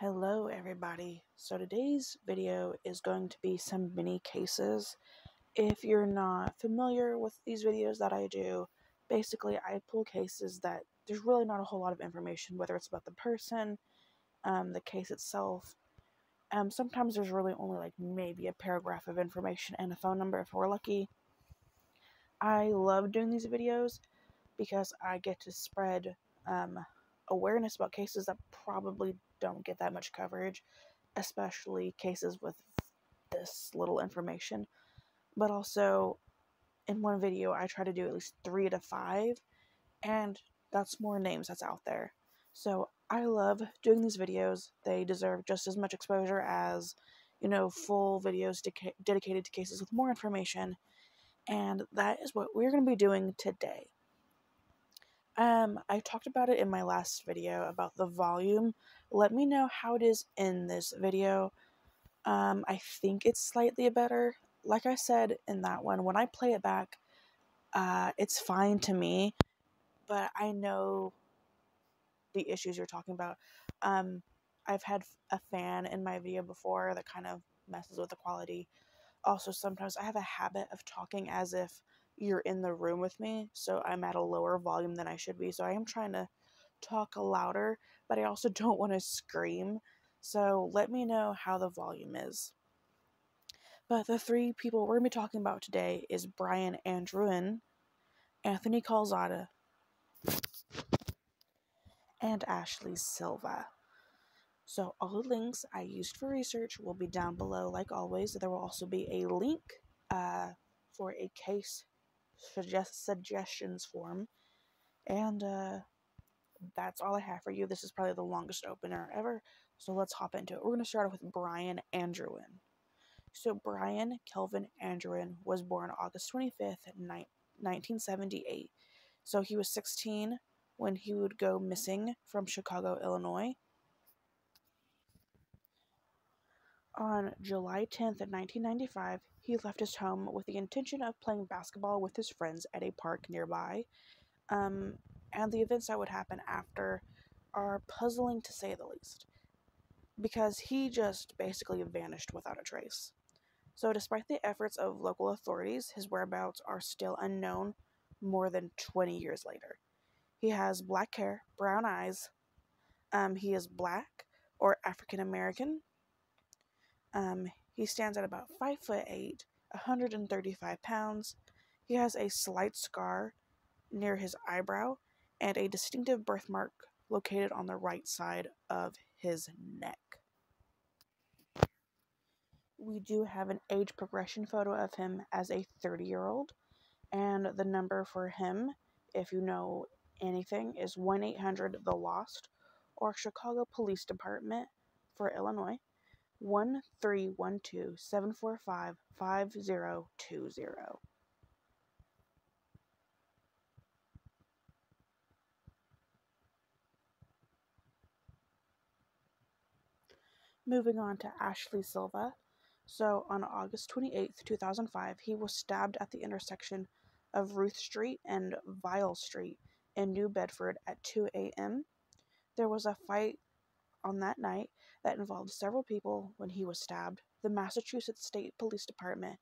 Hello everybody. So today's video is going to be some mini cases. If you're not familiar with these videos that I do, basically I pull cases that there's really not a whole lot of information, whether it's about the person, the case itself. Sometimes there's really only like maybe a paragraph of information and a phone number if we're lucky. I love doing these videos because I get to spread awareness about cases that probably don't get that much coverage, especially cases with this little information. But also, in one video, I try to do at least 3 to 5, and that's more names that's out there. So I love doing these videos. They deserve just as much exposure as, full videos dedicated to cases with more information, and that is what we're going to be doing today. I talked about it in my last video about the volume. Let me know how it is in this video. I think it's slightly better. Like I said in that one, when I play it back, it's fine to me, but I know the issues you're talking about. I've had a fan in my video before that kind of messes with the quality. Also, sometimes I have a habit of talking as if you're in the room with me, so I'm at a lower volume than I should be. So I am trying to talk louder, but I also don't want to scream. So let me know how the volume is. But the 3 people we're going to be talking about today is Brian Andrewin, Anthony Calzada, and Ashley Silva. So all the links I used for research will be down below like always. There will also be a link for a case suggestions form. And that's all I have for you. This is probably the longest opener ever. So let's hop into it. We're going to start off with Brian Andrewin. So Brian Kelvin Andrewin was born August 25th, 1978. So he was 16 when he would go missing from Chicago, Illinois. On July 10th, 1995, he left his home with the intention of playing basketball with his friends at a park nearby. And the events that would happen after are puzzling to say the least, because he just basically vanished without a trace. So despite the efforts of local authorities, his whereabouts are still unknown more than 20 years later. He has black hair, brown eyes. He is black or African American. He stands at about 5'8", 135 pounds. He has a slight scar near his eyebrow and a distinctive birthmark located on the right side of his neck. We do have an age progression photo of him as a 30-year-old, and the number for him, if you know anything, is 1-800-THE-LOST, or Chicago Police Department for Illinois, 1-312-745-5020. Moving on to Ashley Silva. So on August 28th, 2005, he was stabbed at the intersection of Ruth Street and Vial Street in New Bedford at 2 a.m. There was a fight on that night that involved several people when he was stabbed. The Massachusetts State Police Department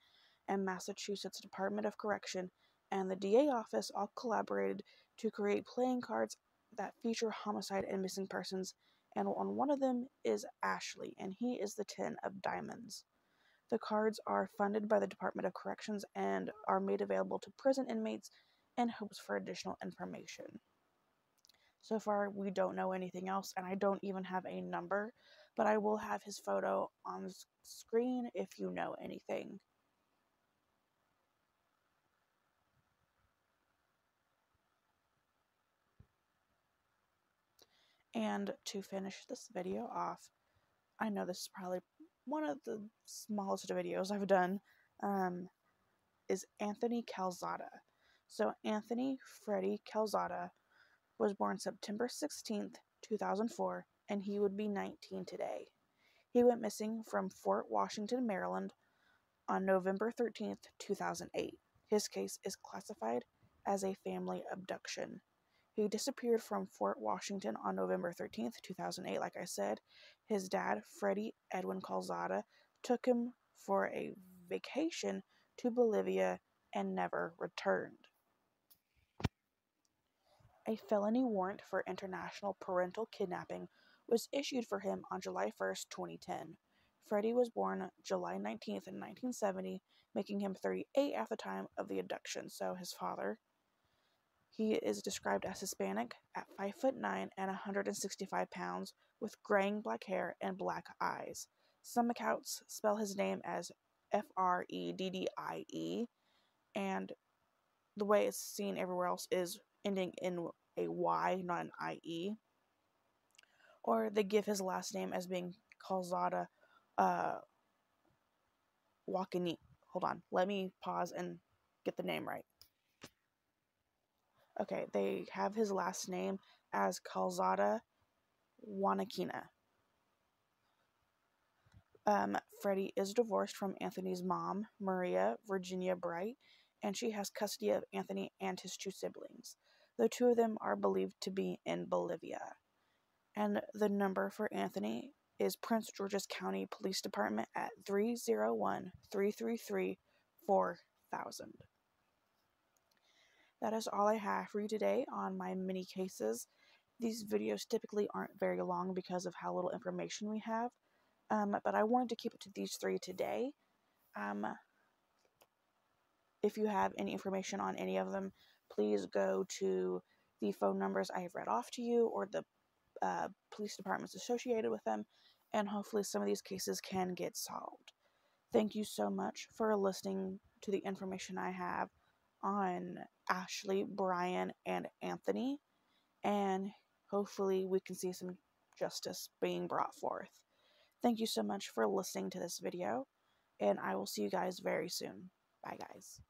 and Massachusetts Department of Correction and the DA office all collaborated to create playing cards that feature homicide and missing persons, and on one of them is Ashley, and he is the 10 of diamonds. The cards are funded by the Department of Corrections and are made available to prison inmates in hopes for additional information. So far, we don't know anything else, and I don't even have a number, but I will have his photo on the screen if you know anything. And to finish this video off, I know this is probably one of the smallest videos I've done, is Anthony Calzada. So Anthony Freddie Calzada was born September 16th, 2004, and he would be 19 today. He went missing from Fort Washington, Maryland on November 13th, 2008. His case is classified as a family abduction. He disappeared from Fort Washington on November 13th, 2008, like I said. His dad, Freddie Edwin Calzada, took him for a vacation to Bolivia and never returned. A felony warrant for international parental kidnapping was issued for him on July 1st, 2010. Freddie was born July 19th in 1970, making him 38 at the time of the abduction, so his father. He is described as Hispanic at 5'9" and 165 pounds, with graying black hair and black eyes. Some accounts spell his name as Freddie, and the way it's seen everywhere else is ending in a Y, not an IE. Or they give his last name as being Calzada Wakini. Hold on, let me pause and get the name right. Okay, they have his last name as Calzada Wanakina. Freddie is divorced from Anthony's mom, Maria Virginia Bright, and she has custody of Anthony and his two siblings. The two of them are believed to be in Bolivia. And the number for Anthony is Prince George's County Police Department at 301-333-4000. That is all I have for you today on my mini cases. These videos typically aren't very long because of how little information we have, but I wanted to keep it to these three today. If you have any information on any of them, please go to the phone numbers I have read off to you or the police departments associated with them, and hopefully some of these cases can get solved. Thank you so much for listening to the information I have on Ashley, Brian, and Anthony, and hopefully we can see some justice being brought forth. Thank you so much for listening to this video, and I will see you guys very soon. Bye, guys.